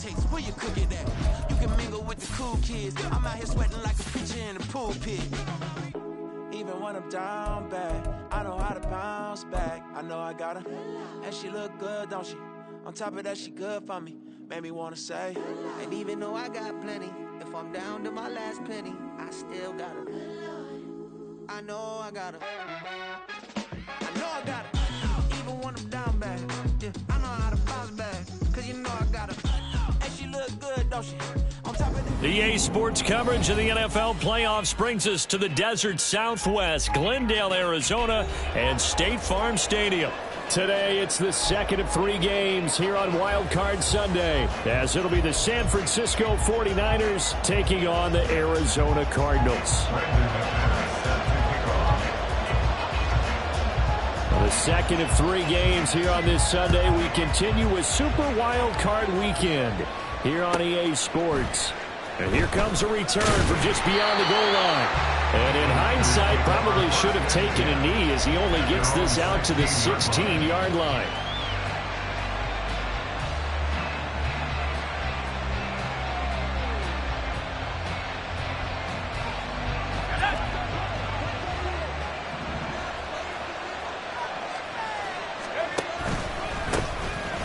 taste, where you cook it at? You can mingle with the cool kids. I'm out here sweating like a preacher in a pool pit. Even when I'm down bad, I know how to bounce back. I know I got her, and she look good, don't she? On top of that, she good for me. Made me wanna say, and even though I got plenty, if I'm down to my last penny, I still got her. I know I got her. I know I got her. Even when I'm down bad, yeah, I know how to bounce back. Cause you know I got her, and she look good, don't she? On top of that. The EA Sports coverage of the NFL playoffs brings us to the desert Southwest, Glendale, Arizona, and State Farm Stadium. Today, it's the second of 3 games here on Wild Card Sunday, as it'll be the San Francisco 49ers taking on the Arizona Cardinals. The second of 3 games here on this Sunday. We continue with Super Wild Card Weekend here on EA Sports. And here comes a return from just beyond the goal line. And in hindsight, probably should have taken a knee as he only gets this out to the 16-yard line.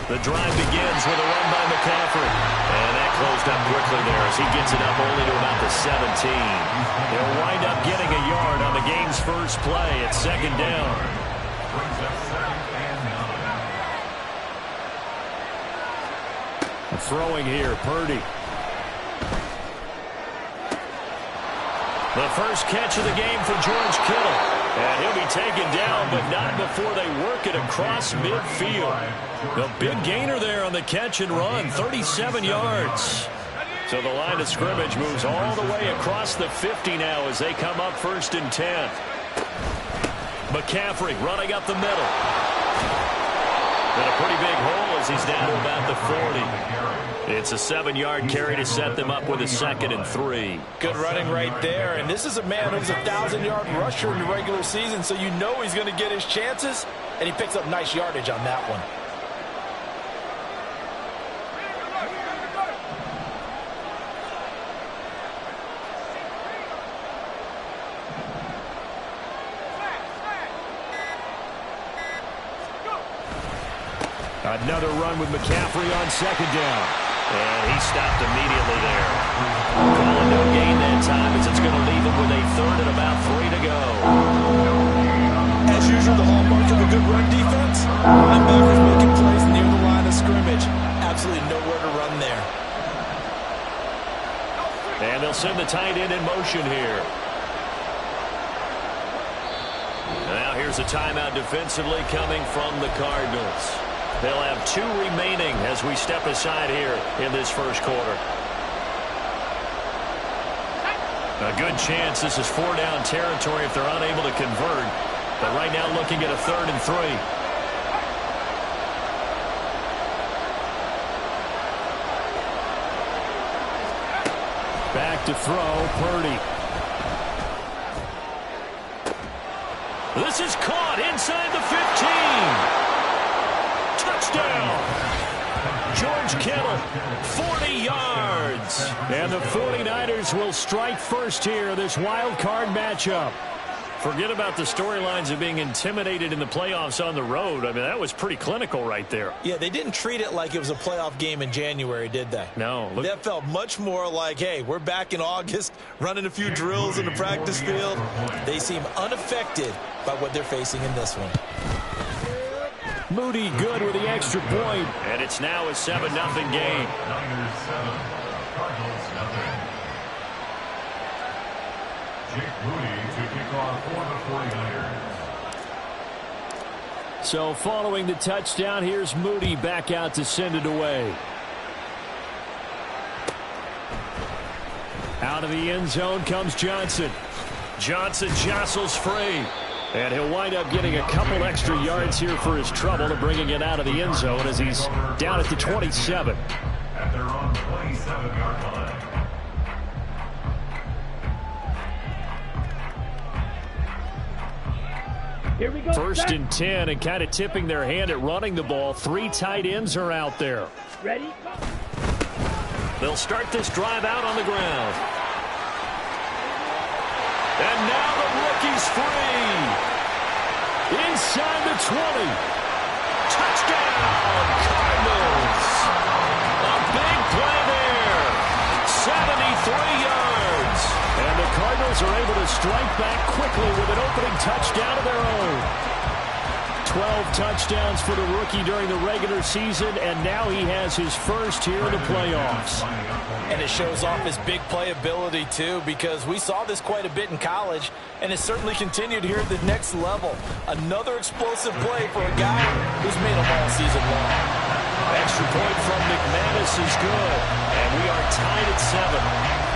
The drive begins with a run by McCaffrey. And that closed up quickly there as he gets it up only to about the 17. They'll wind up getting a yard on the game's first play at second down. Throwing here, Purdy. The first catch of the game for George Kittle. And he'll be taken down, but not before they work it across midfield. A big gainer there on the catch and run, 37 yards. So the line of scrimmage moves all the way across the 50 now as they come up 1st and 10. McCaffrey running up the middle. And a pretty big hole as he's down to about the 40. It's a 7-yard carry to set them up with a 2nd and 3. Good running right there. And this is a man who's a 1,000-yard rusher in the regular season, so you know he's going to get his chances. And he picks up nice yardage on that one. Another run with McCaffrey on 2nd down. And he stopped immediately there. Calling no gain that time as it's going to leave him with a 3rd and about 3 to go. As usual, the hallmark of a good run defense. Linebackers making plays near the line of scrimmage. Absolutely nowhere to run there. And they'll send the tight end in motion here. Now here's a timeout defensively coming from the Cardinals. They'll have 2 remaining as we step aside here in this first quarter. A good chance this is 4-down territory if they're unable to convert. But right now looking at a 3rd and 3. Back to throw, Purdy. This is caught inside the 15. Touchdown! George Kittle, 40 yards. And the 49ers will strike first here in this wild card matchup. Forget about the storylines of being intimidated in the playoffs on the road. I mean, that was pretty clinical right there. Yeah, they didn't treat it like it was a playoff game in January, did they? No. That felt much more like, hey, we're back in August, running a few drills in the practice field. They seem unaffected by what they're facing in this one. Moody good with the extra point. And it's now a 7-0 game. So following the touchdown, here's Moody back out to send it away. Out of the end zone comes Johnson. Johnson jostles free. And he'll wind up getting a couple extra yards here for his trouble to bringing it out of the end zone as he's down at the 27. At their own 27-yard line. Here we go. 1st and 10, and kind of tipping their hand at running the ball. 3 tight ends are out there. Ready? They'll start this drive out on the ground. And now the rookie's free. Inside the 20. Touchdown, Cardinals. A big play there. 73 yards. And the Cardinals are able to strike back quickly with an opening touchdown of their own. 12 touchdowns for the rookie during the regular season, and now he has his first here in the playoffs. And it shows off his big playability, too, because we saw this quite a bit in college, and it's certainly continued here at the next level. Another explosive play for a guy who's made them all season long. Extra point from McManus is good, and we are tied at 7.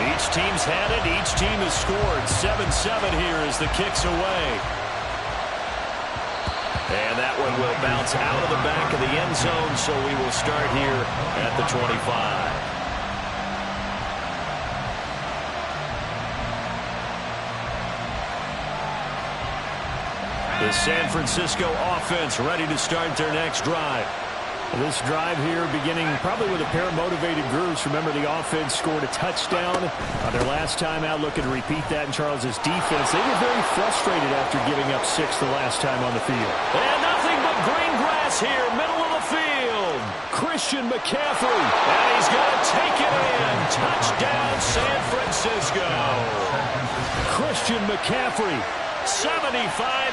Each team's had it. Each team has scored. 7-7 here as the kick's away. And that one will bounce out of the back of the end zone, so we will start here at the 25. The San Francisco offense ready to start their next drive. This drive here beginning probably with a pair of motivated groups. Remember, the offense scored a touchdown on their last time out. Looking to repeat that in Charles's defense. They were very frustrated after giving up 6 the last time on the field. And nothing but green grass here, middle of the field. Christian McCaffrey. And he's going to take it in. Touchdown, San Francisco. Christian McCaffrey. 75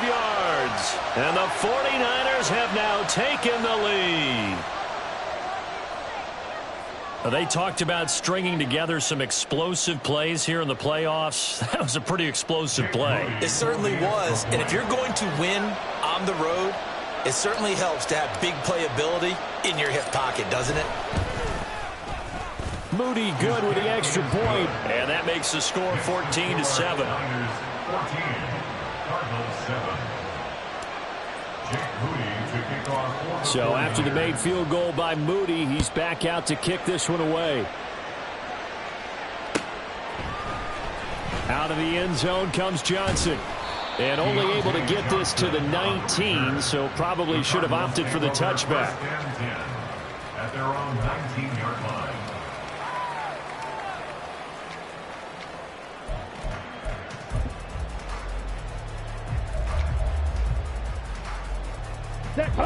yards. And the 49ers have now taken the lead. They talked about stringing together some explosive plays here in the playoffs. That was a pretty explosive play. It certainly was. And if you're going to win on the road, it certainly helps to have big playability in your hip pocket, doesn't it? Moody good with the extra point. And that makes the score 14-7. So after the made field goal by Moody, he's back out to kick this one away. Out of the end zone comes Johnson. And only able to get this to the 19, so probably should have opted for the touchback. At their own 19-yard line.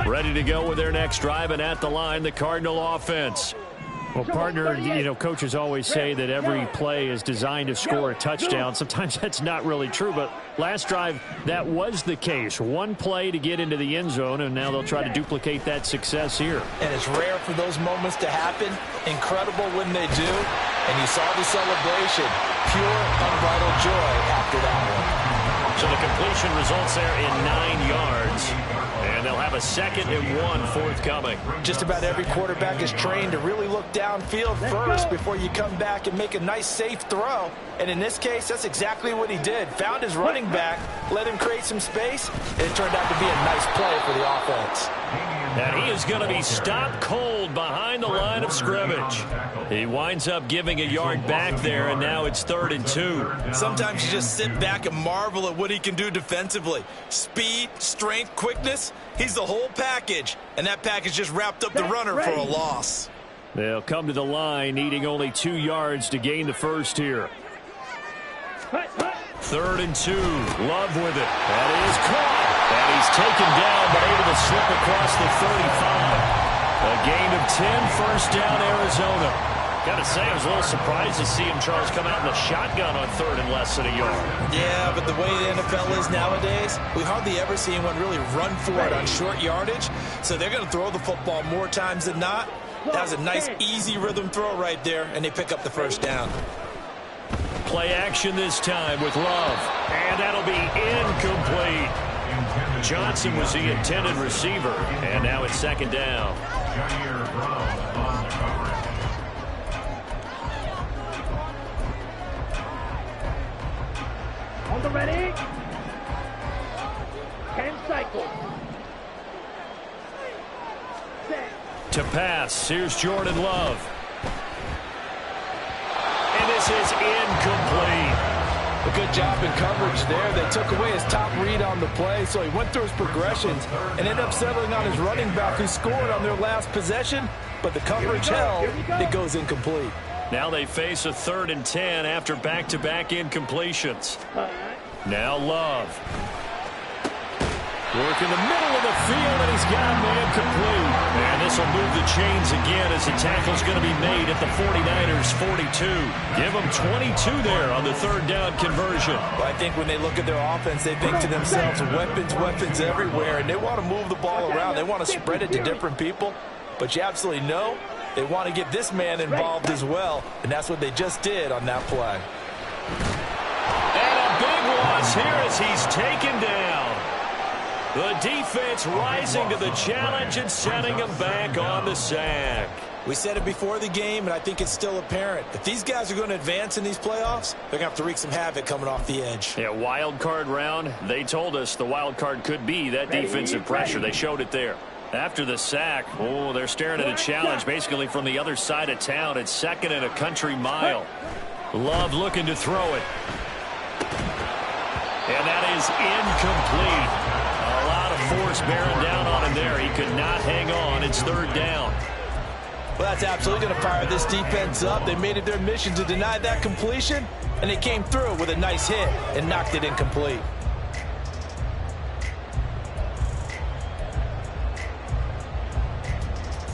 Ready to go with their next drive, and at the line, the Cardinal offense. Well, partner, coaches always say that every play is designed to score a touchdown. Sometimes that's not really true, but last drive, that was the case. One play to get into the end zone, and now they'll try to duplicate that success here. And it's rare for those moments to happen. Incredible when they do. And you saw the celebration. Pure, unbridled joy after that one. So the completion results there in 9 yards. And they'll have a 2nd and 1 forthcoming. Just about every quarterback is trained to really look downfield first before you come back and make a nice, safe throw. And in this case, that's exactly what he did. Found his running back, let him create some space, and it turned out to be a nice play for the offense. And he is going to be stopped cold behind the line of scrimmage. He winds up giving a yard back there, and now it's 3rd and 2. Sometimes you just sit back and marvel at what he can do defensively. Speed, strength, quickness, he's the whole package. And that package just wrapped up the runner for a loss. They'll come to the line, needing only 2 yards to gain the first here. 3rd and 2. Love with it. That is caught. And he's taken down, but able to slip across the 35. A gain of 10, first down, Arizona. Got to say, I was a little surprised to see him, Charles, come out in the shotgun on 3rd and less than a yard. Yeah, but the way the NFL is nowadays, we hardly ever see anyone really run for it on short yardage. So they're going to throw the football more times than not. That was a nice, easy rhythm throw right there, and they pick up the first down. Play action this time with Love. And that'll be incomplete. Johnson was the intended receiver, and now it's 2nd down. On the ready. 10 cycles. To pass, here's Jordan Love. And this is incomplete. A good job in coverage there. They took away his top read on the play, so he went through his progressions and ended up settling on his running back who scored on their last possession, but the coverage held. It goes incomplete. Now they face a 3rd and 10 after back-to-back incompletions. Now Love. Work in the middle of the field, and he's got a man complete. And this will move the chains again as the tackle's going to be made at the 49ers' 42. Give them 22 there on the 3rd down conversion. Well, I think when they look at their offense, they think to themselves, weapons everywhere, and they want to move the ball around. They want to spread it to different people, but you absolutely know they want to get this man involved as well, and that's what they just did on that play. And a big loss here as he's taken down. The defense rising to the challenge and setting him back on the sack. We said it before the game, and I think it's still apparent. If these guys are going to advance in these playoffs, they're going to have to wreak some havoc coming off the edge. Yeah, wild card round. They told us the wild card could be that defensive pressure. They showed it there. After the sack, oh, they're staring at a challenge basically from the other side of town. It's 2nd and a country mile. Love looking to throw it. And that is incomplete. A lot of force bearing down on him there. He could not hang on. It's 3rd down. Well, that's absolutely going to fire this defense up. They made it their mission to deny that completion, and they came through with a nice hit and knocked it incomplete.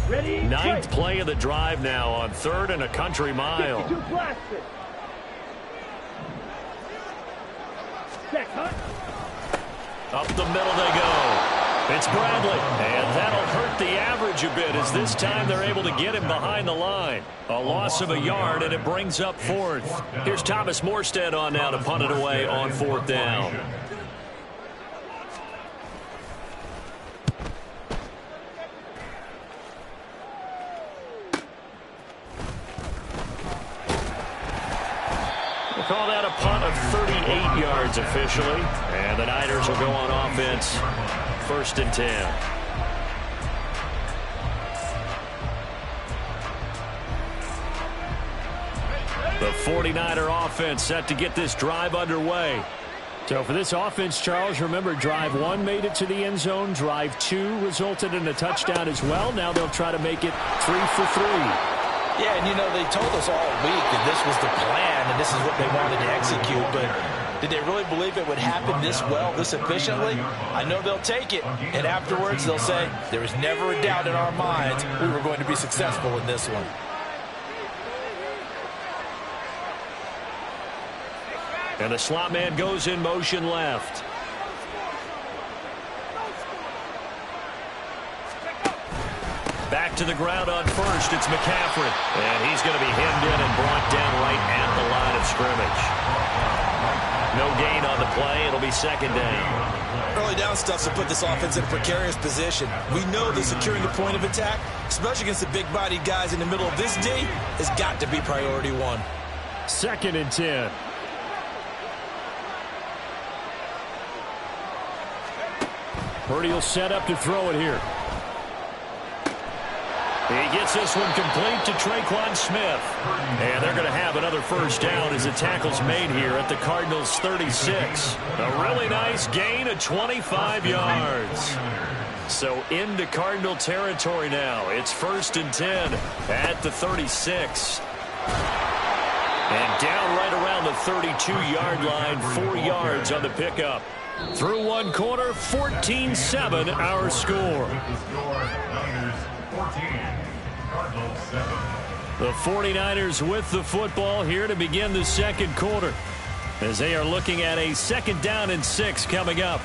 Ready, 9th play of the drive now on 3rd and a country mile. Up the middle they go. It's Bradley, and that'll hurt the average a bit as this time they're able to get him behind the line. A loss of a yard, and it brings up 4th. Here's Thomas Morstead on now to punt it away on 4th down. Call that a punt of 38 yards officially. And the Niners will go on offense. 1st and 10. The 49er offense set to get this drive underway. So for this offense, Charles, remember drive 1 made it to the end zone. Drive 2 resulted in a touchdown as well. Now they'll try to make it 3 for 3. Yeah, and you know, they told us all week that this was the plan and this is what they wanted to execute, but did they really believe it would happen this well, this efficiently? I know they'll take it, and afterwards they'll say, there was never a doubt in our minds we were going to be successful in this one. And the slot man goes in motion left. Back to the ground on 1st. It's McCaffrey. And he's going to be hemmed in and brought down right at the line of scrimmage. No gain on the play. It'll be 2nd down. Early down stuff to put this offense in a precarious position. We know that securing the point of attack, especially against the big-bodied guys in the middle of this D, has got to be priority 1. 2nd and 10. Purdy will set up to throw it here. He gets this one complete to Traquan Smith. And they're going to have another 1st down as the tackle's made here at the Cardinals' 36. A really nice gain of 25 yards. So into Cardinal territory now. It's 1st and 10 at the 36. And down right around the 32-yard line, 4 yards on the pickup. Through one quarter, 14-7 our score. The 49ers with the football here to begin the 2nd quarter as they are looking at a 2nd down and 6 coming up.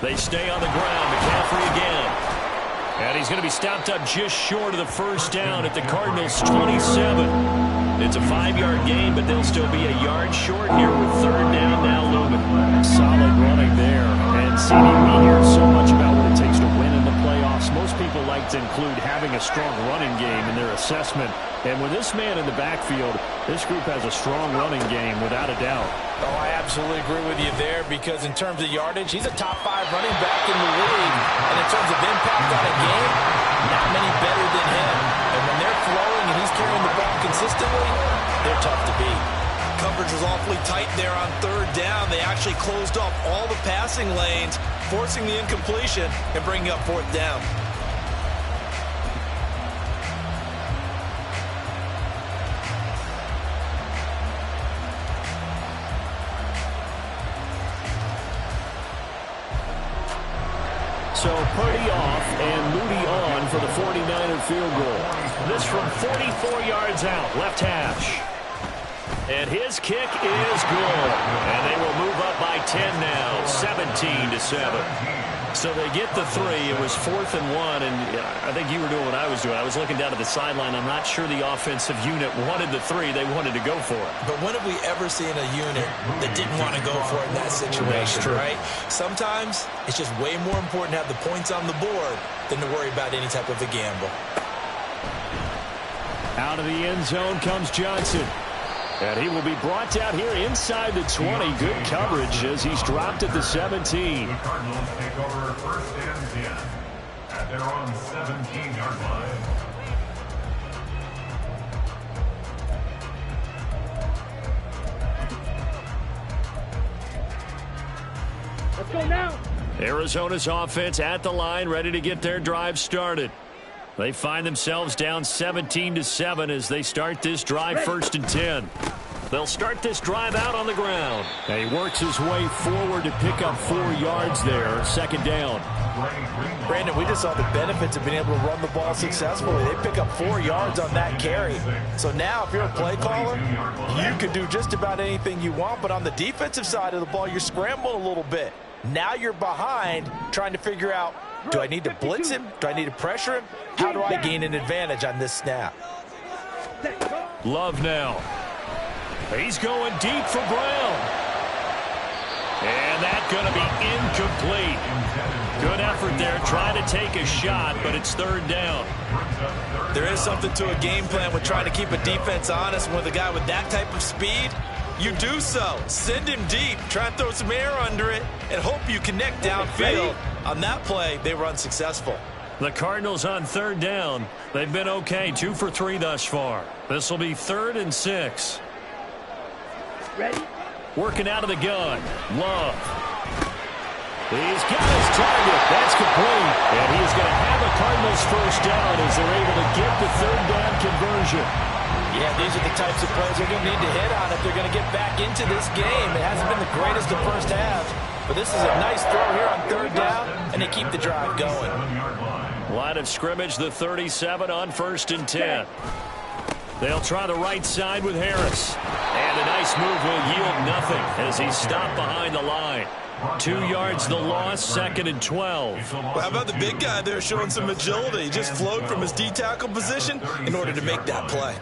They stay on the ground. McCaffrey again. And he's going to be stopped up just short of the 1st down at the Cardinals' 27. It's a 5-yard gain, but they'll still be a yard short here with 3rd down now looming. Solid running there. And CD, we hear so much about what it takes to win in the playoffs. Most people also like to include having a strong running game in their assessment. And with this man in the backfield, this group has a strong running game without a doubt. Oh, I absolutely agree with you there, because in terms of yardage, he's a top 5 running back in the league. And in terms of impact on a game, not many better than him. And when they're flowing and he's carrying the ball consistently, they're tough to beat. Coverage was awfully tight there on 3rd down. They actually closed off all the passing lanes, forcing the incompletion and bringing up 4th down. So Purdy off and Moody on for the 49er field goal. This from 44 yards out, left hash. And his kick is good. And they will move up by 10 now, 17-7. So they get the 3. It was 4th and 1, and I think you were doing what I was doing. I was looking down at the sideline. I'm not sure the offensive unit wanted the 3. They wanted to go for it. But when have we ever seen a unit that didn't want to go for it in that situation, right? Sometimes it's just way more important to have the points on the board than to worry about any type of a gamble. Out of the end zone comes Johnson. And he will be brought down here inside the 20. Good coverage as he's dropped at the 17. The Cardinals take over 1st and 10 at their own 17-yard line. Let's go now. Arizona's offense at the line, ready to get their drive started. They find themselves down 17-7 as they start this drive 1st and 10. They'll start this drive out on the ground. And he works his way forward to pick up 4 yards there, 2nd down. Brandon, we just saw the benefits of being able to run the ball successfully. They pick up 4 yards on that carry. So now if you're a play caller, you can do just about anything you want. But on the defensive side of the ball, you're scrambling a little bit. Now you're behind trying to figure out, do I need to blitz him? Do I need to pressure him? How do I gain an advantage on this snap? Love now. He's going deep for Brown. And that's going to be incomplete. Good effort there, trying to take a shot, but it's 3rd down. There is something to a game plan with trying to keep a defense honest. With a guy with that type of speed, you do so. Send him deep, try and throw some air under it, and hope you connect downfield. On that play, they were unsuccessful. The Cardinals on 3rd down. They've been okay, 2 for 3 thus far. This will be 3rd and 6. Ready? Working out of the gun. Love. He's got his target. That's complete. And he's going to have a Cardinals 1st down as they're able to get the 3rd down conversion. Yeah, these are the types of plays they're going to need to hit on if they're going to get back into this game. It hasn't been the greatest of first halves, but this is a nice throw here on 3rd down, and they keep the drive going. Line of scrimmage, the 37 on 1st and 10. They'll try the right side with Harris. And a nice move will yield nothing as he's stopped behind the line. 2 yards the loss, 2nd and 12. Well, how about the big guy there showing some agility? He just flowed from his D-tackle position in order to make that play.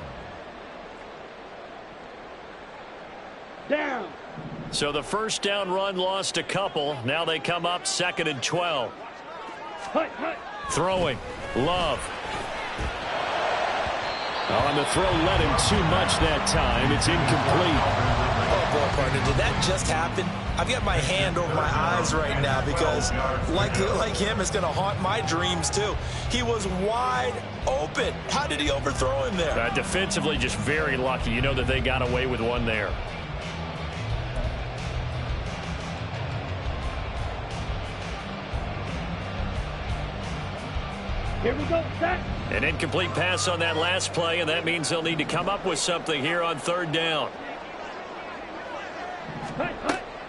Down. So the 1st down run lost a couple. Now they come up 2nd and 12. Throwing. Love. On the throw, led him too much that time. It's incomplete. Oh, boy, partner, did that just happen? I've got my hand over my eyes right now because, like him, it's going to haunt my dreams, too. He was wide open. How did he overthrow him there? Defensively, just very lucky. You know that they got away with one there. Here we go, set. An incomplete pass on that last play, and that means they'll need to come up with something here on 3rd down.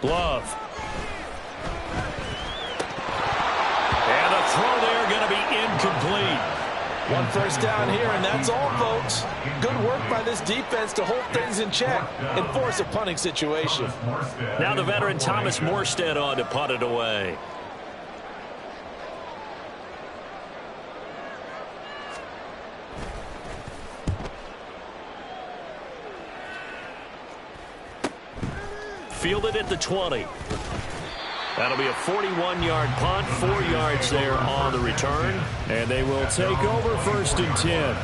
Love. And the throw there going to be incomplete. 1 1st down here, and that's all, folks. Good work by this defense to hold things in check and force a punting situation. Now the veteran Thomas Morstead on to punt it away. Fielded at the 20. That'll be a 41-yard punt, 4 yards there on the return. And they will take over 1st and 10.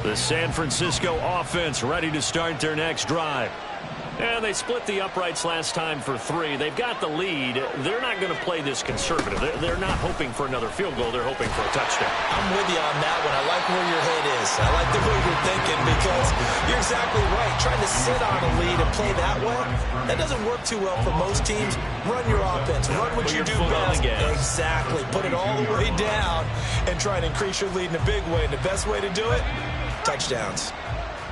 The San Francisco offense ready to start their next drive. And they split the uprights last time for 3. They've got the lead. They're not going to play this conservative. They're not hoping for another field goal. They're hoping for a touchdown. I'm with you on that one. I like where your head is. I like the way you're thinking because you're exactly right. Trying to sit on a lead and play that way, that doesn't work too well for most teams. Run your offense. Run what you do best. Exactly. Put it all the way down and try and increase your lead in a big way. And the best way to do it, touchdowns.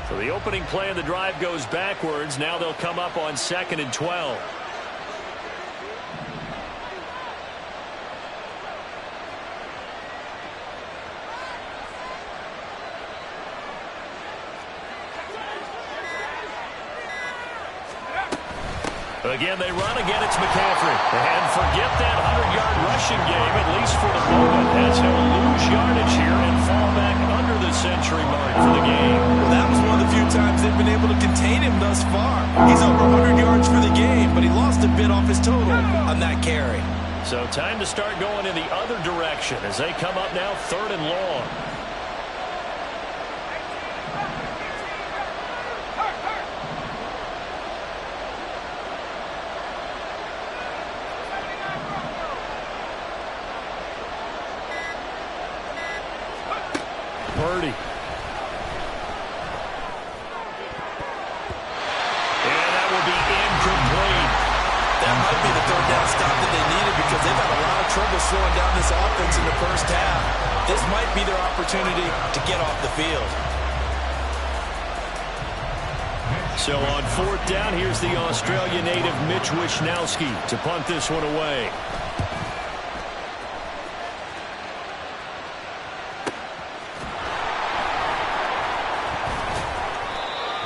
So the opening play of the drive goes backwards. Now they'll come up on 2nd and 12. Again, they run. Again, it's McCaffrey. And forget that 100-yard rushing game, at least for the moment, as he'll lose yardage here and fall back under the century mark for the game. Well, that was one of the few times they've been able to contain him thus far. He's over 100 yards for the game, but he lost a bit off his total on that carry. So time to start going in the other direction as they come up now 3rd and long. Purdy. And that will be incomplete. That might be the 3rd down stop that they needed because they've had a lot of trouble slowing down this offense in the first half. This might be their opportunity to get off the field. So on 4th down, here's the Australia native Mitch Wishnowsky to punt this one away.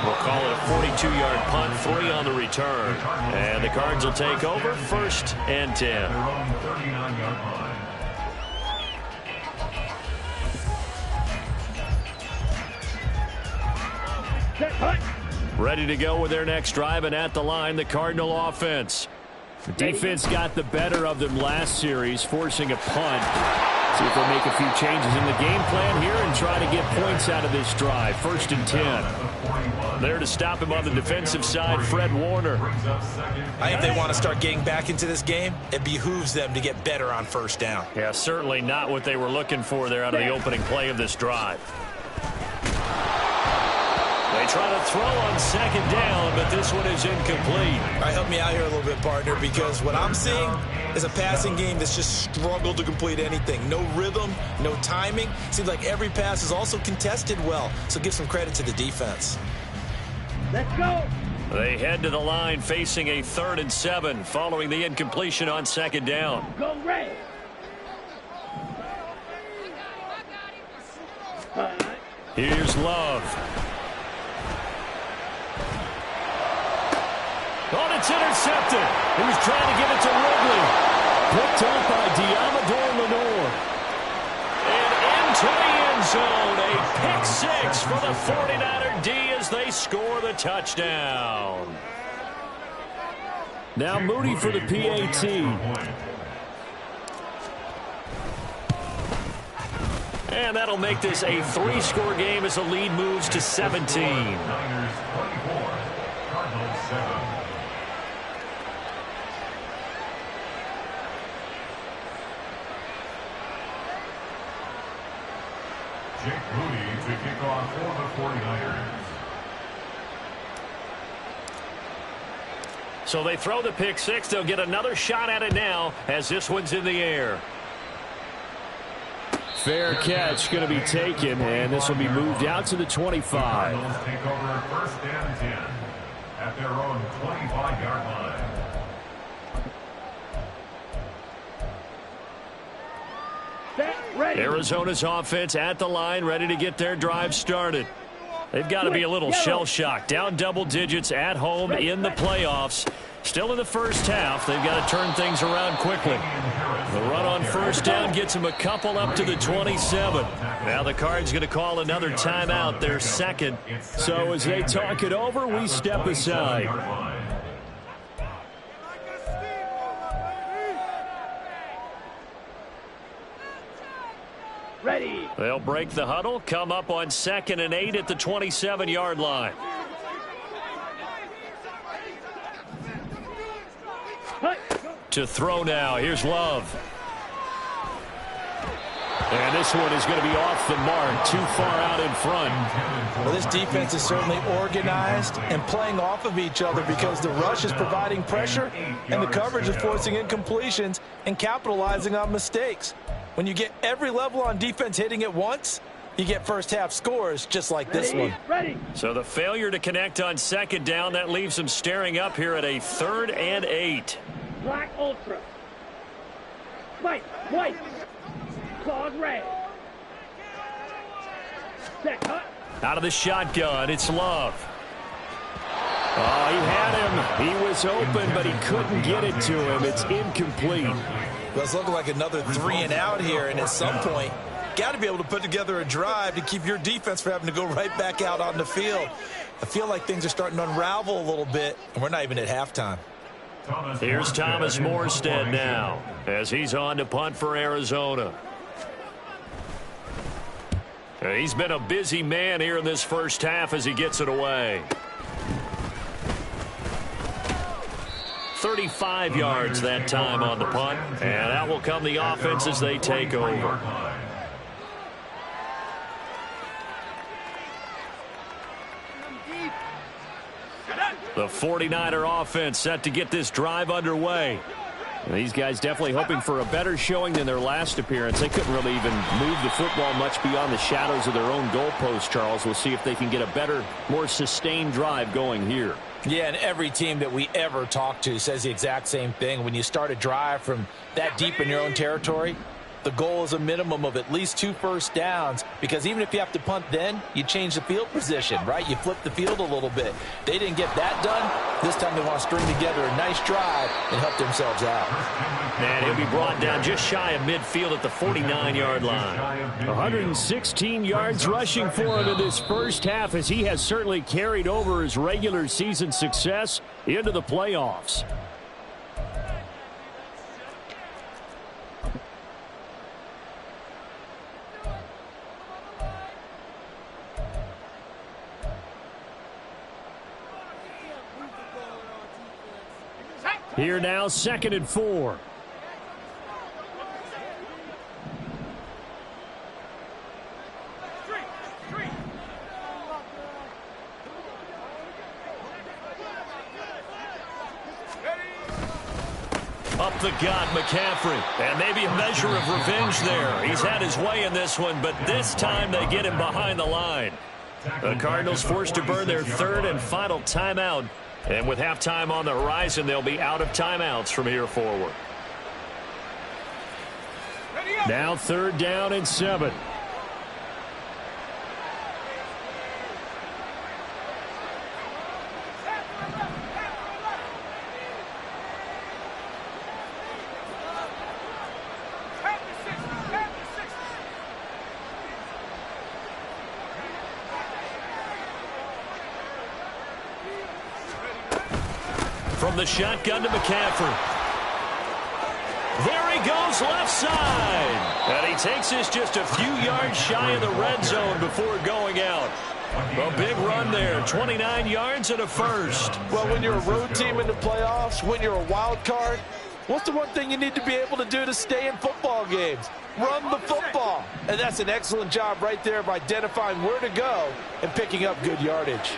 We'll call it a 42-yard punt, 3 on the return. And the Cards will take over 1st and 10. Ready to go with their next drive, and at the line, the Cardinal offense. The defense got the better of them last series, forcing a punt. See if they'll make a few changes in the game plan here and try to get points out of this drive. 1st and 10. There to stop him on the defensive side, Fred Warner. I think they want to start getting back into this game. It behooves them to get better on 1st down. Yeah, certainly not what they were looking for there out of the opening play of this drive. They try to throw on 2nd down, but this one is incomplete. All right, help me out here a little bit, partner, because what I'm seeing is a passing game that's just struggled to complete anything. No rhythm, no timing. Seems like every pass is also contested well, so give some credit to the defense. Let's go. They head to the line facing a 3rd and 7 following the incompletion on 2nd down. Go Ray. Here's Love. Oh, it's intercepted. He was trying to give it to Ridley. Picked up by Diamador Lenore. And into the end zone. A pick 6 for the 49er D as they score the touchdown. Now Moody for the PAT. And that'll make this a 3-score game as the lead moves to 17. Niners 24, Cardinals 7. Jake Moody to kick off for the 49ers. So they throw the pick 6. They'll get another shot at it now as this one's in the air. Fair catch going to be taken, and this will be moved out to the 25. Cardinals take over 1st and 10 at their own 25-yard line. Arizona's offense at the line, ready to get their drive started. They've got to be a little shell-shocked. Down double digits at home in the playoffs. Still in the first half. They've got to turn things around quickly. The run on first down gets them a couple up to the 27. Now the Cards going to call another timeout, their second. So as they talk it over, we step aside. Ready. They'll break the huddle, come up on 2nd and 8 at the 27-yard line. To throw now. Here's Love. And this one is going to be off the mark, too far out in front. Well, this defense is certainly organized and playing off of each other because the rush is providing pressure and the coverage is forcing incompletions and capitalizing on mistakes. When you get every level on defense hitting at once, you get first half scores just like this one. Ready. So the failure to connect on 2nd down, that leaves them staring up here at a 3rd and 8. Black Ultra. White. Claws red. Set cut. Out of the shotgun, it's Love. Oh, he had him. He was open, but he couldn't get it to him. It's incomplete. Well, it's looking like another 3 and out here, and at some point, got to be able to put together a drive to keep your defense from having to go right back out on the field. I feel like things are starting to unravel a little bit, and we're not even at halftime. Here's Thomas Morstead now as he's on to punt for Arizona. He's been a busy man here in this first half as he gets it away. 35 yards that time on the punt, and out will come the offense as they take over. The 49er offense set to get this drive underway. And these guys definitely hoping for a better showing than their last appearance. They couldn't really even move the football much beyond the shadows of their own goalpost, Charles. We'll see if they can get a better, more sustained drive going here. Yeah, and every team that we ever talk to says the exact same thing. When you start a drive from that deep in your own territory, the goal is a minimum of at least 2 first downs, because even if you have to punt then, you change the field position, right? You flip the field a little bit. They didn't get that done. This time they want to string together a nice drive and help themselves out. And he'll be brought down just shy of midfield at the 49-yard line. 116 yards rushing for him in this first half, as he has certainly carried over his regular season success into the playoffs. Here now, 2nd and 4. Up the gut, McCaffrey. And maybe a measure of revenge there. He's had his way in this one, but this time they get him behind the line. The Cardinals forced to burn their 3rd and final timeout. And with halftime on the horizon, they'll be out of timeouts from here forward. Now 3rd down and 7. From the shotgun to McCaffrey. There he goes, left side. And he takes this just a few yards shy of the red zone before going out. A big run there, 29 yards and a first. Well, when you're a road team in the playoffs, when you're a wild card, what's the one thing you need to be able to do to stay in football games? Run the football. And that's an excellent job right there of identifying where to go and picking up good yardage.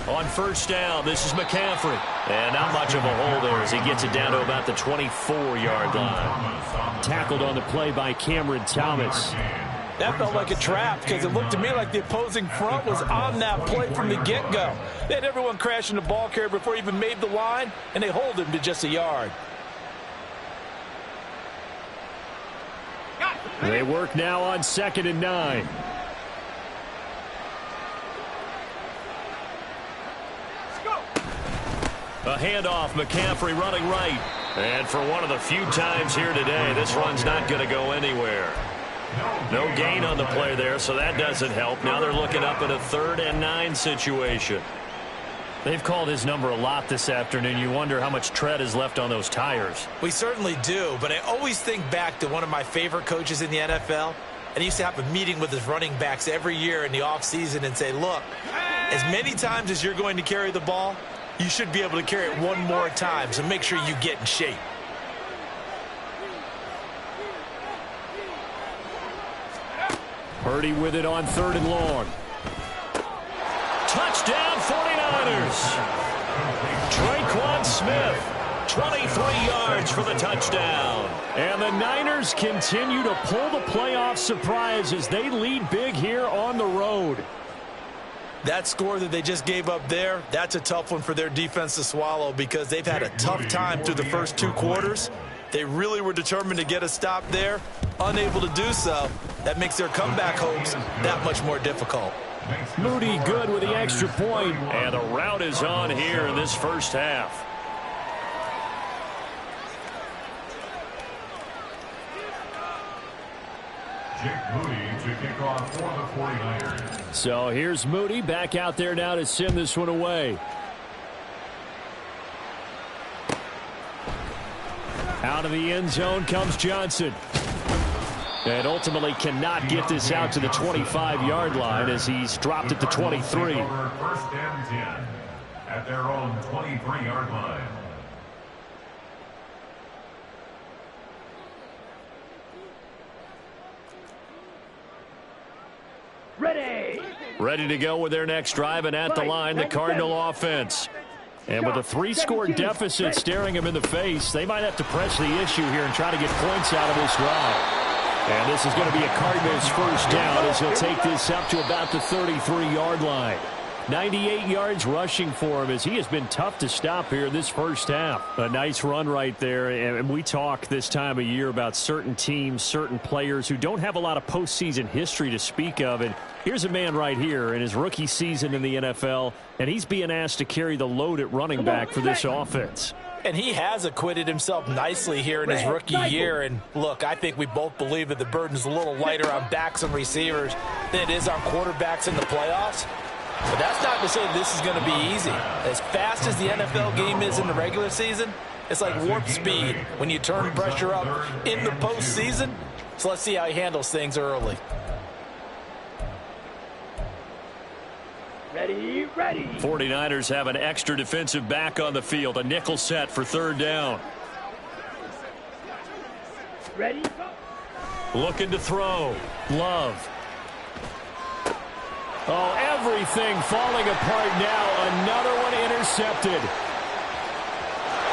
On first down, this is McCaffrey. And not much of a hole there as he gets it down to about the 24-yard line. Tackled on the play by Cameron Thomas. That felt like a trap because it looked to me like the opposing front was on that play from the get-go. They had everyone crashing the ball carrier before he even made the line, and they hold him to just a yard. They work now on 2nd and 9. A handoff, McCaffrey running right. And for one of the few times here today, this run's not going to go anywhere. No gain on the play there, so that doesn't help. Now they're looking up at a 3rd and 9 situation. They've called his number a lot this afternoon. You wonder how much tread is left on those tires. We certainly do, but I always think back to one of my favorite coaches in the NFL. And he used to have a meeting with his running backs every year in the offseason and say, look, as many times as you're going to carry the ball, you should be able to carry it one more time, so make sure you get in shape. Purdy with it on 3rd and long. Touchdown 49ers. Traquan Smith, 23 yards for the touchdown. And the Niners continue to pull the playoff surprise as they lead big here on the road. That score that they just gave up there, that's a tough one for their defense to swallow because they've had a tough time through the first 2 quarters. They really were determined to get a stop there, unable to do so. That makes their comeback hopes that much more difficult. Moody good with the extra point, and the rout is on here in this first half. Jake Moody to kick off for the 49ers. So here's Moody back out there now to send this one away. Out of the end zone comes Johnson. And ultimately cannot get this out to the 25-yard line as he's dropped at the 23. 1st and 10 at their own 23-yard line. Ready to go with their next drive, and at the line, the Cardinal offense. And with a 3-score deficit staring them in the face, they might have to press the issue here and try to get points out of this drive. And this is going to be a Cardinals first down as he'll take this up to about the 33-yard line. 98 yards rushing for him as he has been tough to stop here in this first half. A nice run right there, and we talk this time of year about certain teams, certain players who don't have a lot of postseason history to speak of, and here's a man right here in his rookie season in the NFL, and he's being asked to carry the load at running back for this offense. And he has acquitted himself nicely here in his rookie year. And look, I think we both believe that the burden's a little lighter on backs and receivers than it is on quarterbacks in the playoffs. But that's not to say this is going to be easy. As fast as the NFL game is in the regular season, it's like warp speed when you turn pressure up in the postseason. So let's see how he handles things early. Ready. 49ers have an extra defensive back on the field. A nickel set for 3rd down. Ready. Looking to throw. Love. Oh, everything falling apart now. Another one intercepted.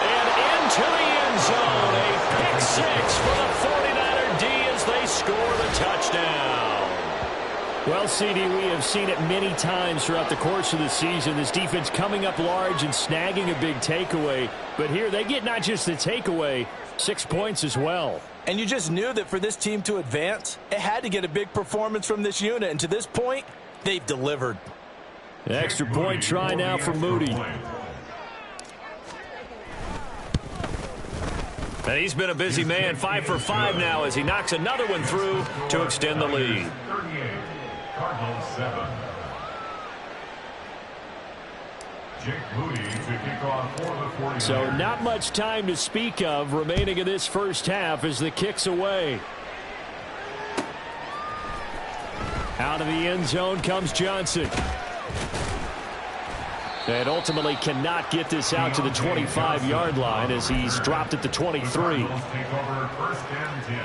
And into the end zone. A pick 6 for the 49er D as they score the touchdown. Well, CD, we have seen it many times throughout the course of the season. This defense coming up large and snagging a big takeaway. But here they get not just the takeaway, 6 points as well. And you just knew that for this team to advance, it had to get a big performance from this unit. And to this point, they've delivered. The extra point try now for Moody. And he's been a busy man, 5 for 5 now as he knocks another one through to extend the lead. 38, Cardinals 7. Jake Moody to kick off for the 49ers. So not much time to speak of remaining in this first half as the kick's away. Out of the end zone comes Johnson. And ultimately cannot get this out to the 25-yard line as he's dropped at the 23. The Cardinals take over 1st and 10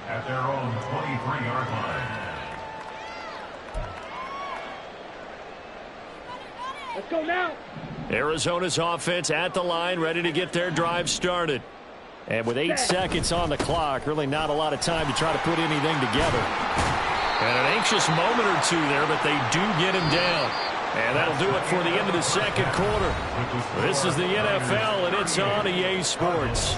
at their own 23-yard line. Let's go now. Arizona's offense at the line, ready to get their drive started. And with 8 seconds on the clock, really not a lot of time to try to put anything together. And an anxious moment or two there, but they do get him down. And that'll do it for the end of the second quarter. This is the NFL, and it's on EA Sports.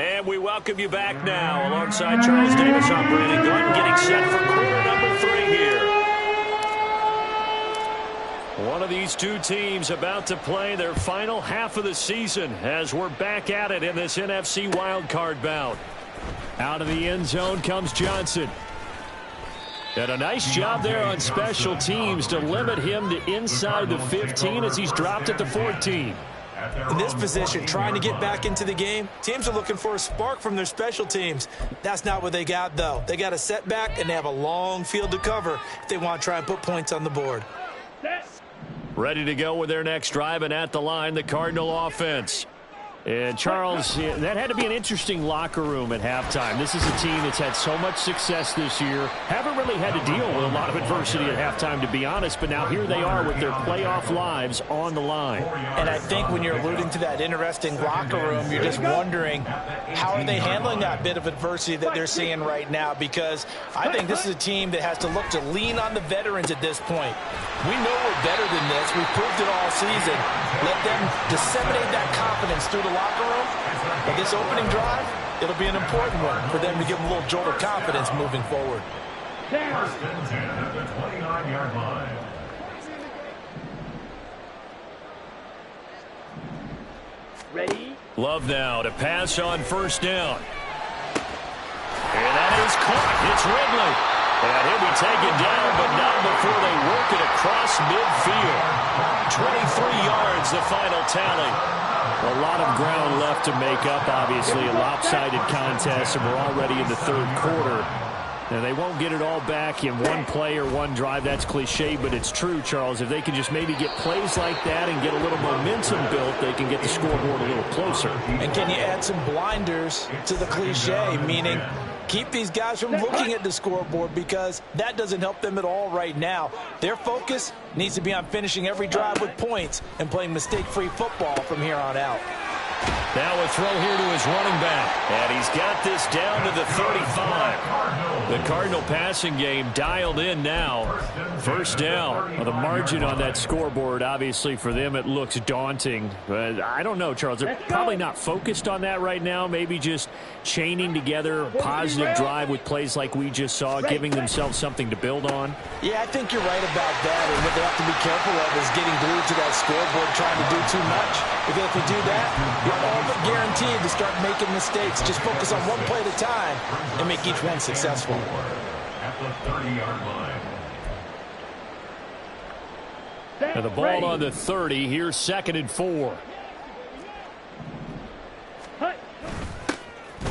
And we welcome you back now alongside Charles Davis. I'm Brandon Gunn, getting set for quarter number 3 here. One of these two teams about to play their final half of the season as we're back at it in this NFC wildcard bout. Out of the end zone comes Johnson. And a nice job there on special teams to limit him to inside the 15 as he's dropped at the 14. In this position, trying to get back into the game, teams are looking for a spark from their special teams. That's not what they got, though. They got a setback, and they have a long field to cover if they want to try and put points on the board. Ready to go with their next drive, and at the line, the Cardinal offense. And, Charles, that had to be an interesting locker room at halftime. This is a team that's had so much success this year. Haven't really had to deal with a lot of adversity at halftime, to be honest. But now here they are with their playoff lives on the line. And I think when you're alluding to that interesting locker room, you're just wondering how are they handling that bit of adversity that they're seeing right now? Because I think this is a team that has to look to lean on the veterans at this point. We know we're better than this. We've proved it all season. Let them disseminate that confidence through the locker room. But this opening drive, it'll be an important one for them to give them a little jolt of confidence moving forward. First and 10 at the 29-yard line. Ready? Love now to pass on first down. And that is caught. It's Ridley. And he'll be taken down, but not before they work it across midfield. 23 yards, the final tally. A lot of ground left to make up, obviously. A lopsided contest, and we're already in the third quarter. And they won't get it all back in one play or one drive. That's cliche, but it's true, Charles. If they can just maybe get plays like that and get a little momentum built, they can get the scoreboard a little closer. And can you add some blinders to the cliche, meaning keep these guys from looking at the scoreboard, because that doesn't help them at all right now. Their focus needs to be on finishing every drive with points and playing mistake-free football from here on out. Now a throw here to his running back. And he's got this down to the 35. The Cardinal passing game dialed in now. First down. Well, the margin on that scoreboard, obviously, for them, it looks daunting. But I don't know, Charles. They're probably not focused on that right now. Maybe just chaining together a positive drive with plays like we just saw, giving themselves something to build on. Yeah, I think you're right about that. And what they have to be careful of is getting glued to that scoreboard, trying to do too much. Because if you do that, you're all but guaranteed to start making mistakes. Just focus on one play at a time and make each one successful. At the 30-yard line. Now the ball on the 30. Here's 2nd and 4.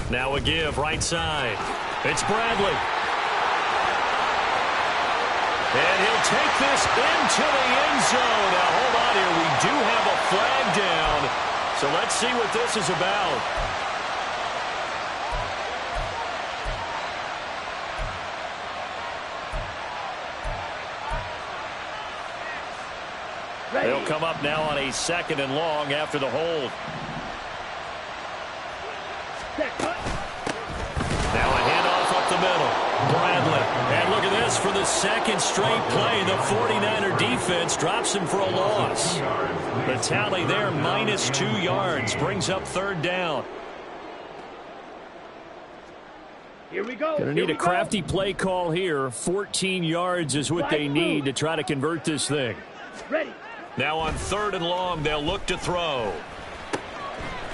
Now a give right side. It's Bradley. And he'll take this into the end zone. Now hold on here. We do have a flag down. So let's see what this is about. They'll come up now on a 2nd and long after the hold. Now a handoff up the middle. Bradley. And look at this for the second straight play. The 49er defense drops him for a loss. The tally there, -2 yards. Brings up 3rd down. Here we go. Going to need a crafty play call here. 14 yards is what they need to try to convert this thing. Ready. Now on 3rd and long, they'll look to throw.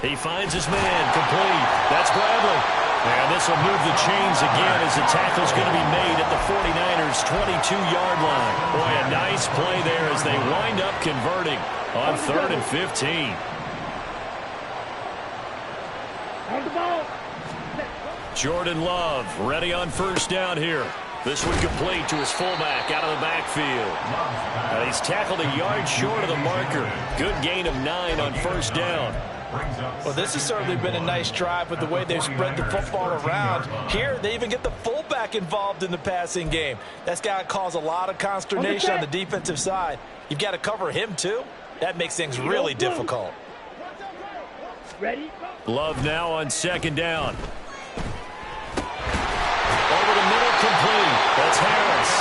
He finds his man, complete. That's Bradley. And this will move the chains again as the tackle's going to be made at the 49ers' 22-yard line. Boy, a nice play there as they wind up converting on 3rd and 15. On the ball. Jordan Love ready on first down here. This one complete to his fullback out of the backfield. And he's tackled a yard short of the marker. Good gain of 9 on first down. Well, this has certainly been a nice drive with the way they've spread the football around. Here, they even get the fullback involved in the passing game. That's got to cause a lot of consternation on the defensive side. You've got to cover him, too. That makes things really difficult. Ready? Love now on 2nd down. Over the middle, complete. That's Harris.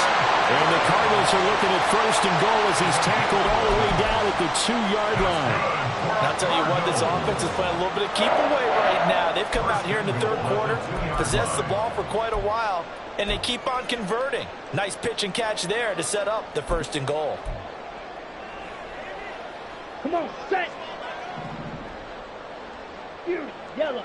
And the Cardinals are looking at 1st and goal as he's tackled all the way down at the 2-yard line. And I'll tell you what, this offense is playing a little bit of keep away right now. They've come out here in the third quarter, possessed the ball for quite a while, and they keep on converting. Nice pitch and catch there to set up the 1st and goal. Come on, set. Here, yellow.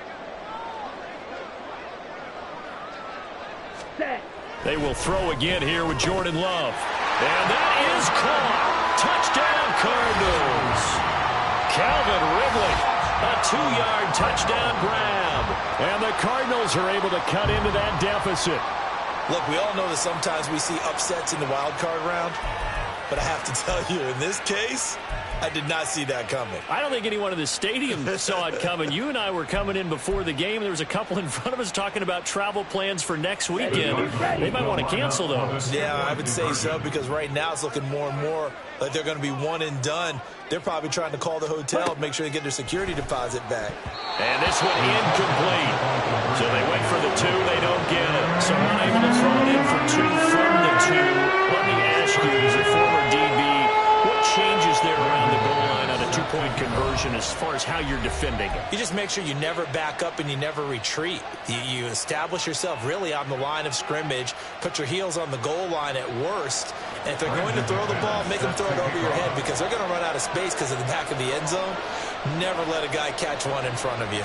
Set. They will throw again here with Jordan Love. And that is caught. Touchdown, Cardinals. Calvin Ridley, a 2-yard touchdown grab. And the Cardinals are able to cut into that deficit. Look, we all know that sometimes we see upsets in the wild card round. But I have to tell you, in this case, I did not see that coming. I don't think anyone in the stadium saw it coming. You and I were coming in before the game. There was a couple in front of us talking about travel plans for next weekend. They might want to cancel those. Yeah, I would say so, because right now it's looking more and more like they're going to be one and done. They're probably trying to call the hotel and make sure they get their security deposit back. And this one incomplete. So they went for the 2. They don't get it. So unable to throw it in for 2 from the 2. Let me ask you, as a former DB, what changes there around the goal line on a 2-point conversion as far as how you're defending it? You just make sure you never back up and you never retreat. You establish yourself really on the line of scrimmage, put your heels on the goal line at worst, and if they're going to throw the ball, make them throw it over your head, because they're going to run out of space because of the back of the end zone. Never let a guy catch one in front of you.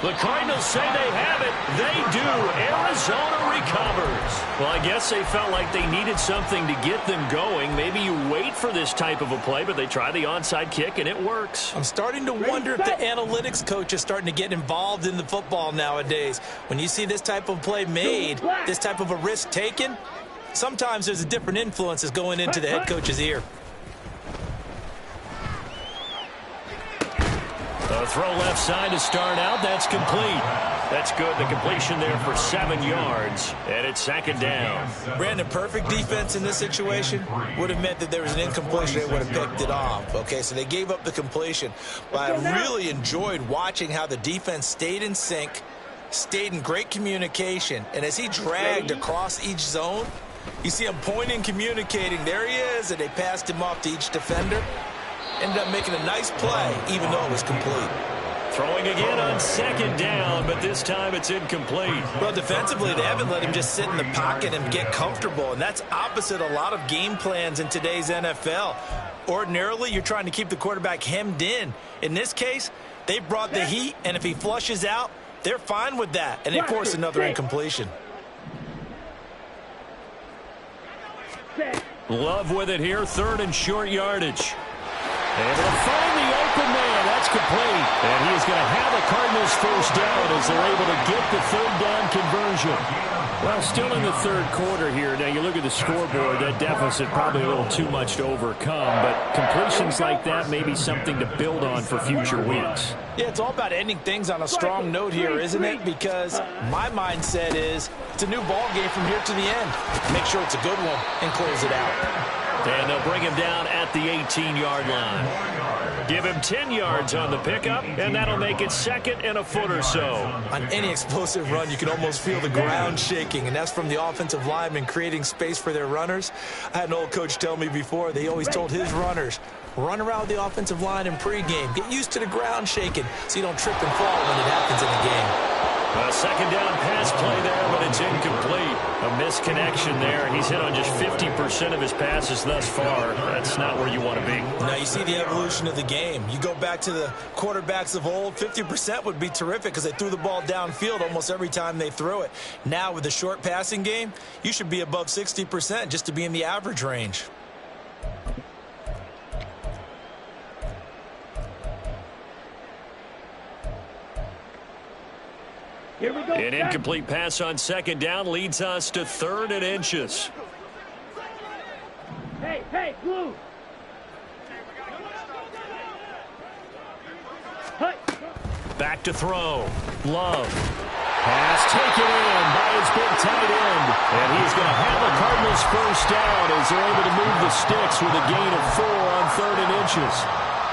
The Cardinals say they have it. They do. Arizona recovers. Well, I guess they felt like they needed something to get them going. Maybe you wait for this type of a play, but they try the onside kick, and it works. I'm starting to wonder if the analytics coach is starting to get involved in the football nowadays. When you see this type of play made, this type of a risk taken, sometimes there's a different influences going into the head coach's ear. A throw left side to start out. That's complete. That's good. The completion there for 7 yards. And it's 2nd down. Brandon, perfect defense in this situation would have meant that there was an incompletion. They would have picked it off. Okay, so they gave up the completion. But I really enjoyed watching how the defense stayed in sync, stayed in great communication. And as he dragged across each zone, you see him pointing, communicating. There he is, and they passed him off to each defender. Ended up making a nice play, even though it was complete. Throwing again on 2nd down, but this time it's incomplete. Well, defensively, they haven't let him just sit in the pocket and get comfortable, and that's opposite a lot of game plans in today's NFL. Ordinarily, you're trying to keep the quarterback hemmed in. In this case, they brought the heat, and if he flushes out, they're fine with that, and they force another incompletion. Love with it here, 3rd and short yardage. Able to find the open man. That's complete. And he is going to have a Cardinals 1st down as they're able to get the 3rd down conversion. Well, still in the 3rd quarter here. Now, you look at the scoreboard, that deficit probably a little too much to overcome, but completions like that may be something to build on for future wins. Yeah, it's all about ending things on a strong note here, isn't it? Because my mindset is it's a new ball game from here to the end. Make sure it's a good one and close it out. And they'll bring him down at the 18-yard line. Give him 10 yards on the pickup, and that'll make it 2nd and a foot or so. On any explosive run, you can almost feel the ground shaking, and that's from the offensive linemen creating space for their runners. I had an old coach tell me before, they always told his runners, run around the offensive line in pregame. Get used to the ground shaking so you don't trip and fall when it happens in the game. A 2nd down pass play there, but it's incomplete. A misconnection there. He's hit on just 50% of his passes thus far. That's not where you want to be. Now you see the evolution of the game. You go back to the quarterbacks of old, 50% would be terrific because they threw the ball downfield almost every time they threw it. Now with the short passing game, you should be above 60% just to be in the average range. Here we go. An incomplete pass on 2nd down leads us to 3rd and inches. Hey, blue. Hey. Back to throw. Love. Pass taken in by his big tight end. And he's going to have a Cardinals 1st down as they're able to move the sticks with a gain of 4 on 3rd and inches.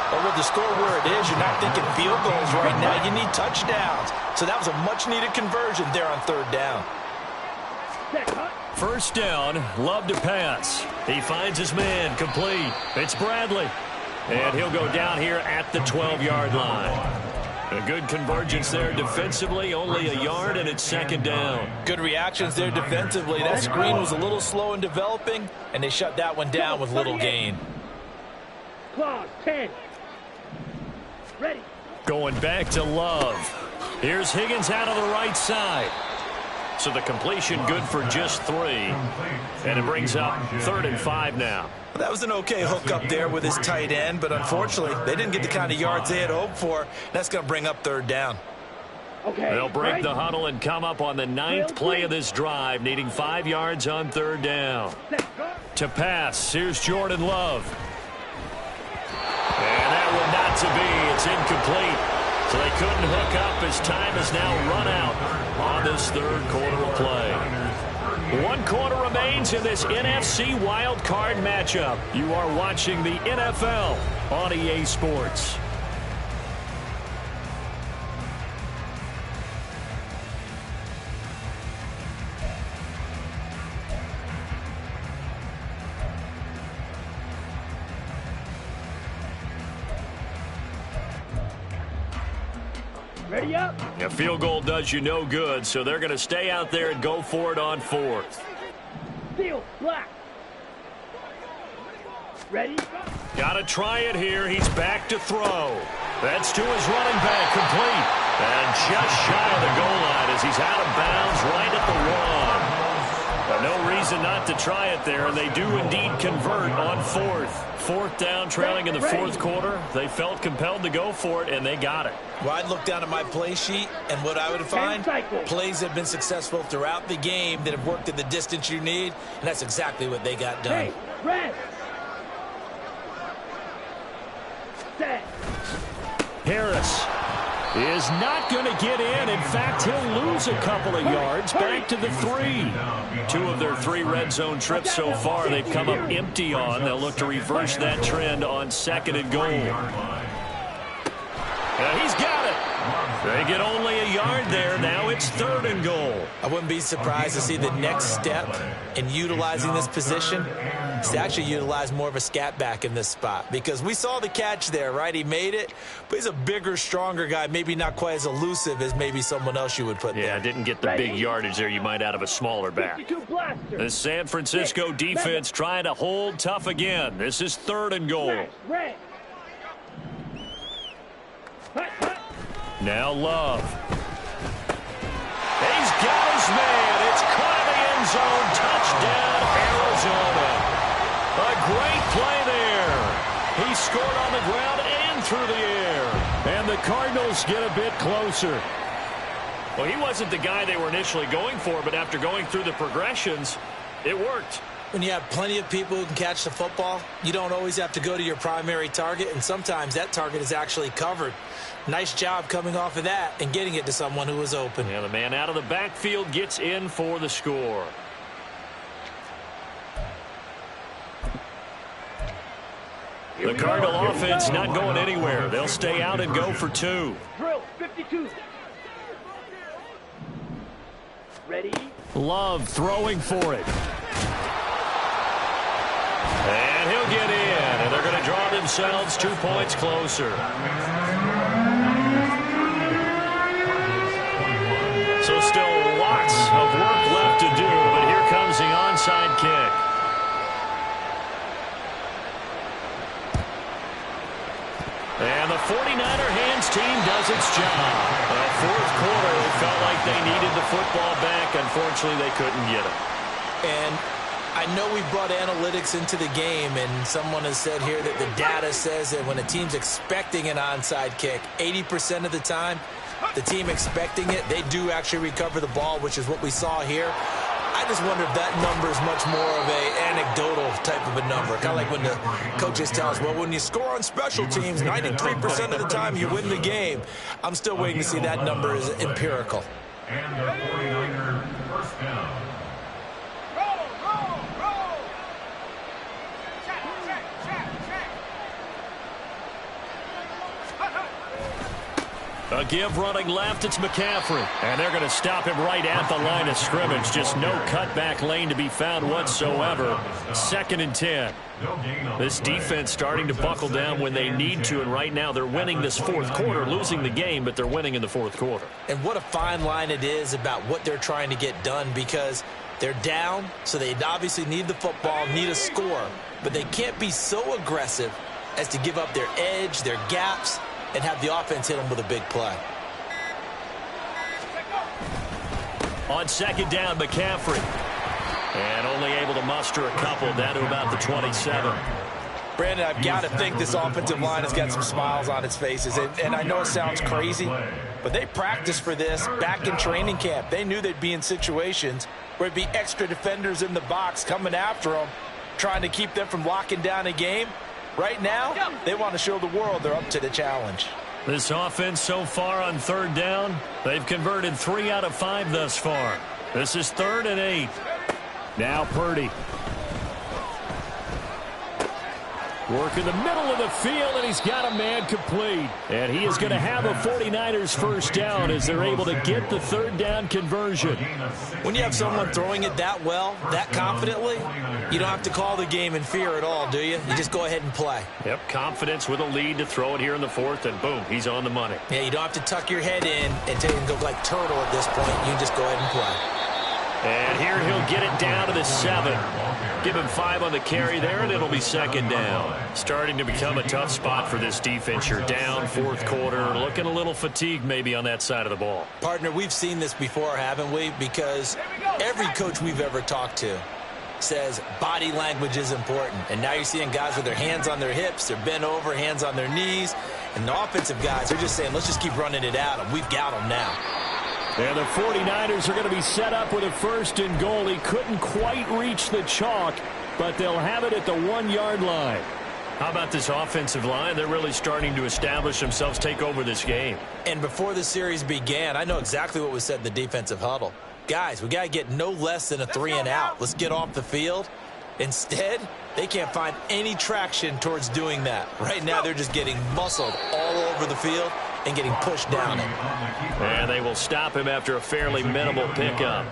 But with the score where it is, you're not thinking field goals right now. You need touchdowns. So that was a much-needed conversion there on 3rd down. First down, Love to pass. He finds his man, complete. It's Bradley. And he'll go down here at the 12-yard line. A good convergence there defensively, only a yard, and it's second down. Good reactions there defensively. That screen was a little slow in developing, and they shut that one down with little gain. Clause 10. Ready. Going back to Love. Here's Higgins out of the right side. So the completion good for just 3. And it brings up 3rd and 5 now. That was an okay hook up there with his tight end, but unfortunately, they didn't get the kind of yards they had hoped for. That's going to bring up 3rd down. Okay. They'll break the huddle and come up on the 9th play of this drive, needing 5 yards on 3rd down. To pass, here's Jordan Love. And that one not to be. It's incomplete. So they couldn't hook up as time has now run out on this 3rd quarter of play. 1 quarter remains in this NFC Wild Card matchup. You are watching the NFL on EA Sports. Ready up. A field goal does you no good, so they're going to stay out there and go for it on 4th. Field black. Ready. Got to try it here. He's back to throw. That's to his running back, complete. And just shy of the goal line as he's out of bounds right at the 1. No reason not to try it there, and they do indeed convert on 4th. 4th down, trailing in the 4th quarter. They felt compelled to go for it, and they got it. Well, I'd look down at my play sheet, and what I would find, plays have been successful throughout the game that have worked at the distance you need, and that's exactly what they got done. Hey, red. Set. Harris is not going to get in. In fact, he'll lose a couple of yards back to the 3. 2 of their 3 red zone trips so far they've come up empty on. They'll look to reverse that trend on 2nd and goal. And he's got it. They get only a yard there. Now it's 3rd and goal. I wouldn't be surprised to see the next step in utilizing this position is to actually utilize more of a scat back in this spot, because we saw the catch there, right? He made it, but he's a bigger, stronger guy, maybe not quite as elusive as maybe someone else you would put there. Yeah, didn't get the big yardage there you might out of a smaller back. The San Francisco defense trying to hold tough again. This is 3rd and goal. Now Love. He's got his man. It's caught in the end zone. Touchdown, Arizona. A great play there. He scored on the ground and through the air. And the Cardinals get a bit closer. Well, he wasn't the guy they were initially going for, but after going through the progressions, it worked. When you have plenty of people who can catch the football, you don't always have to go to your primary target, and sometimes that target is actually covered. Nice job coming off of that and getting it to someone who was open. Yeah, the man out of the backfield gets in for the score. The Cardinal offense not going anywhere. They'll stay out and go for 2. Drill 52. Ready. Love throwing for it. And he'll get in, and they're going to draw themselves 2 points closer. So still lots of work left to do, but here comes the onside kick. And the 49er hands team does its job. 4th quarter, it felt like they needed the football back. Unfortunately, they couldn't get it. And I know we brought analytics into the game, and someone has said here that the data says that when a team's expecting an onside kick, 80% of the time, the team expecting it, they do actually recover the ball, which is what we saw here. I just wonder if that number is much more of a anecdotal type of a number. Kind of like when the coaches tell us, well, when you score on special teams, 93% of the time you win the game. I'm still waiting to see that number is empirical. And the 49er first down. A A give running left, it's McCaffrey. And they're going to stop him right at the line of scrimmage. Just no cutback lane to be found whatsoever. 2nd and 10. This defense starting to buckle down when they need to, and right now they're winning this 4th quarter, losing the game, but they're winning in the 4th quarter. And what a fine line it is about what they're trying to get done, because they're down, so they obviously need the football, need a score, but they can't be so aggressive as to give up their edge, their gaps, and have the offense hit them with a big play. On 2nd down, McCaffrey. And only able to muster a couple down to about the 27. Brandon, I've got to think this offensive line has got some smiles on its faces. And I know it sounds crazy, but they practiced for this back in training camp. They knew they'd be in situations where it'd be extra defenders in the box coming after them, trying to keep them from locking down a game. Right now, they want to show the world they're up to the challenge. This offense so far on 3rd down, they've converted 3 out of 5 thus far. This is 3rd and 8. Now Purdy. Work in the middle of the field, and he's got a man complete. And he is going to have a 49ers first down as they're able to get the 3rd down conversion. When you have someone throwing it that well, that confidently, you don't have to call the game in fear at all, do you? You just go ahead and play. Yep, confidence with a lead to throw it here in the 4th, and boom, he's on the money. Yeah, you don't have to tuck your head in and go like turtle at this point. You just go ahead and play. And here he'll get it down to the 7. Give him 5 on the carry there, and it'll be 2nd down. Starting to become a tough spot for this defense. You're down 4th quarter, looking a little fatigued maybe on that side of the ball. Partner, we've seen this before, haven't we? Because every coach we've ever talked to says body language is important. And now you're seeing guys with their hands on their hips, they're bent over, hands on their knees. And the offensive guys are just saying, let's just keep running it out, and we've got them now. And the 49ers are going to be set up with a 1st and goal. He couldn't quite reach the chalk, but they'll have it at the 1-yard line. How about this offensive line? They're really starting to establish themselves, take over this game. And before the series began, I know exactly what was said in the defensive huddle. Guys, we got to get no less than a 3 and out. Let's get off the field. Instead, they can't find any traction towards doing that. Right now, they're just getting muscled all over the field and getting pushed down it. And they will stop him after a fairly minimal pickup.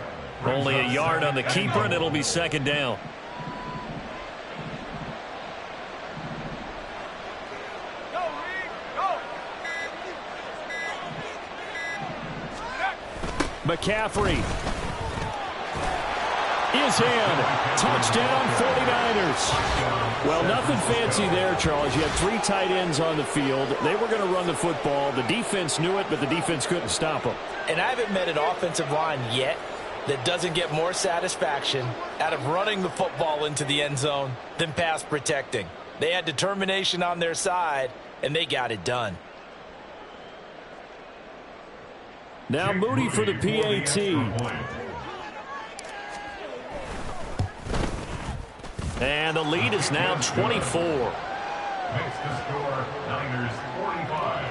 Only a yard on the keeper, and it'll be 2nd down. McCaffrey is in. Touchdown 49ers. Well, nothing fancy there, Charles. You had 3 tight ends on the field. They were going to run the football. The defense knew it, but the defense couldn't stop them. And I haven't met an offensive line yet that doesn't get more satisfaction out of running the football into the end zone than pass protecting. They had determination on their side, and they got it done. Now Moody for the PAT. And the lead is now 24. Makes the score Niners 45,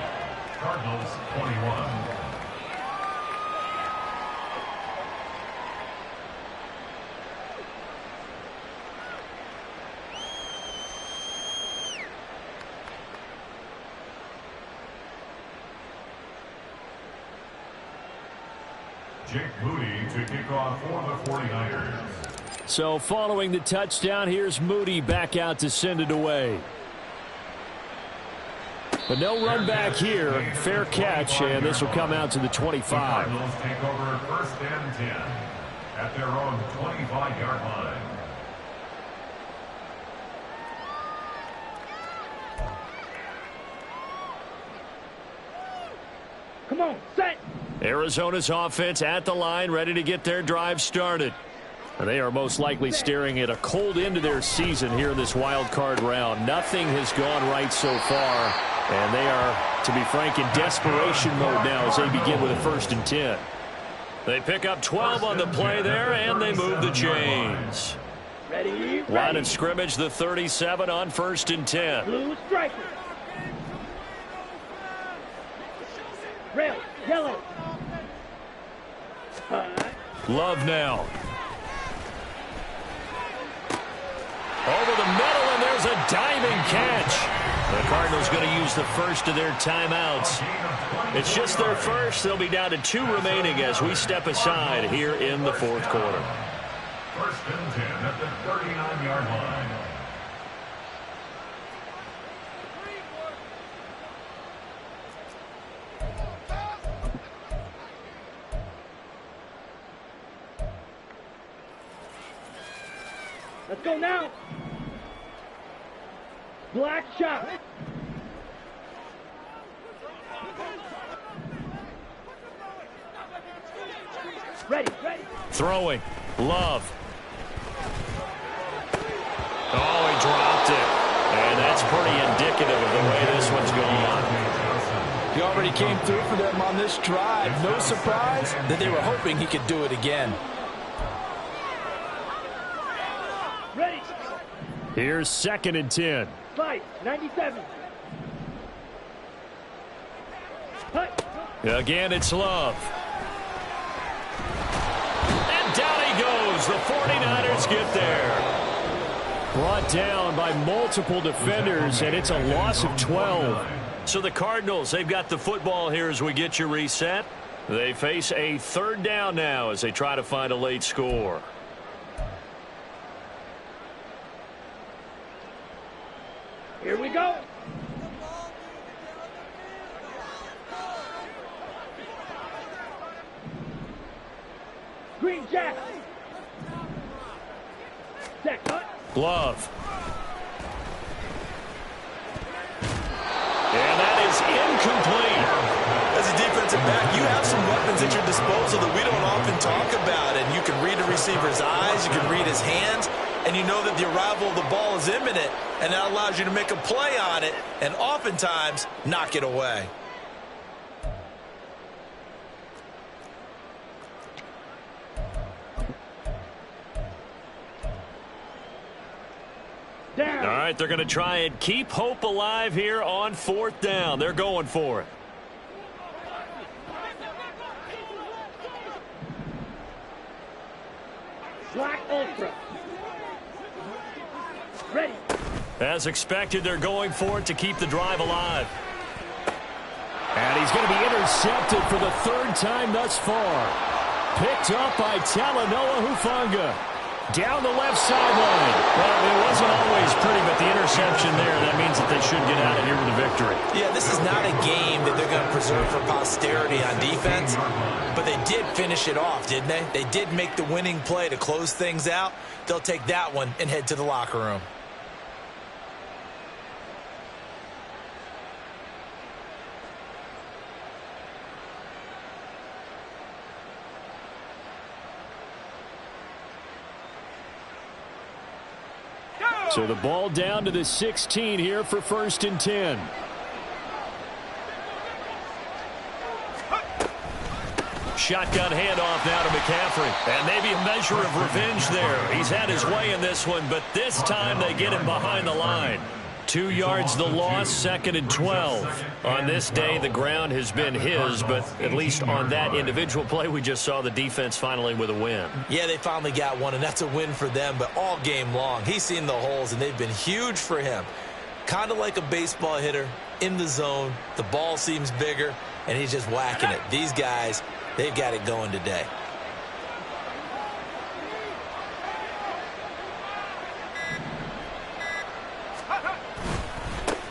Cardinals 21. Jake Moody to kick off for the 49ers. So following the touchdown, here's Moody back out to send it away. But no run back here. Fair catch, and this will come out to the 25. The Cardinals take over 1st and 10 at their own 25-yard line. Come on, set. Arizona's offense at the line, ready to get their drive started. And they are most likely staring at a cold end to their season here in this wild card round. Nothing has gone right so far, and they are, to be frank, in desperation mode now as they begin with a 1st and 10. They pick up 12 on the play there, and they move the chains. Ready, Line of scrimmage, the 37 on 1st and 10. Blue striker. Red, yellow. Love now. Over the middle, and there's a diving catch. The Cardinals going to use the first of their timeouts. It's just their first. They'll be down to 2 remaining as we step aside here in the fourth quarter. First and 10 at the 39-yard line. Let's go now. Black shot. Ready. Throwing. Love. Oh, he dropped it. And that's pretty indicative of the way this one's going. He already came through for them on this drive. No surprise that they were hoping he could do it again. Ready. Here's 2nd and 10. 97. Hut. Again, it's Love. And down he goes. The 49ers get there. Brought down by multiple defenders, and it's a loss of 12. So the Cardinals, they've got the football here as we get you reset. They face a 3rd down now as they try to find a late score. Here we go. Green Jack. Jack cut. Love. And that is incomplete. As a defensive back, you have some weapons at your disposal that we don't often talk about. And you can read a receiver's eyes, you can read his hands, and you know that the arrival of the ball is imminent, and that allows you to make a play on it and oftentimes knock it away. Down. All right, they're going to try and keep hope alive here on 4th down. They're going for it. Black Ultra. Ready. As expected, they're going for it to keep the drive alive. And he's going to be intercepted for the 3rd time thus far. Picked up by Talanoa Hufanga. Down the left sideline. Well, it wasn't always pretty, but the interception there, that means that they should get out of here with a victory. Yeah, this is not a game that they're going to preserve for posterity on defense, but they did finish it off, didn't they? They did make the winning play to close things out. They'll take that one and head to the locker room. So the ball down to the 16 here for 1st and 10. Shotgun handoff now to McCaffrey. And maybe a measure of revenge there. He's had his way in this one, but this time they get him behind the line. 2 yards the loss, 2nd and 12. On this day, the ground has been his, but at least on that individual play, we just saw the defense finally with a win. Yeah, they finally got one, and that's a win for them, but all game long, he's seen the holes, and they've been huge for him. Kind of like a baseball hitter in the zone. The ball seems bigger, and he's just whacking it. These guys, they've got it going today.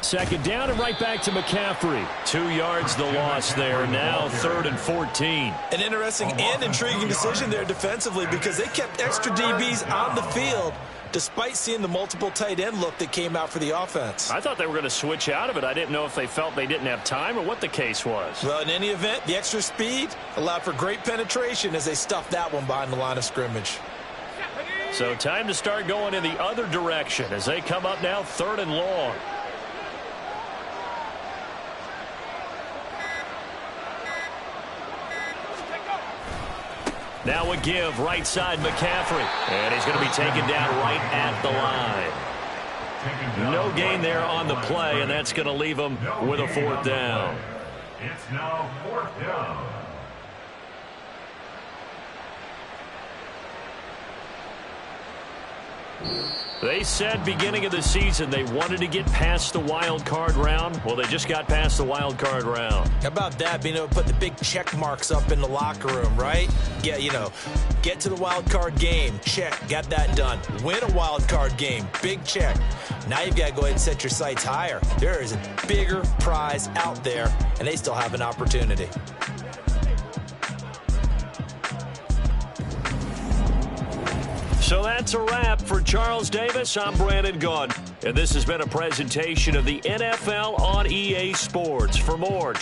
Second down and right back to McCaffrey. 2 yards the loss there. Now 3rd and 14. An interesting and intriguing decision there defensively because they kept extra DBs on the field despite seeing the multiple tight end look that came out for the offense. I thought they were going to switch out of it. I didn't know if they felt they didn't have time or what the case was. Well, in any event, the extra speed allowed for great penetration as they stuffed that one behind the line of scrimmage. So time to start going in the other direction as they come up now 3rd and long. Now a give, right side McCaffrey. And he's going to be taken down right at the line. No gain there on the play, and that's going to leave him with a 4th down. It's now 4th down. They said beginning of the season they wanted to get past the wild card round. Well, they just got past the wild card round. How about that, being able to put the big check marks up in the locker room, right? Yeah, get to the wild card game. Check, got that done. Win a wild card game. Big check. Now you've got to go ahead and set your sights higher. There is a bigger prize out there, and they still have an opportunity. So that's a wrap for Charles Davis. I'm Brandon Gaudin, and this has been a presentation of the NFL on EA Sports. For more,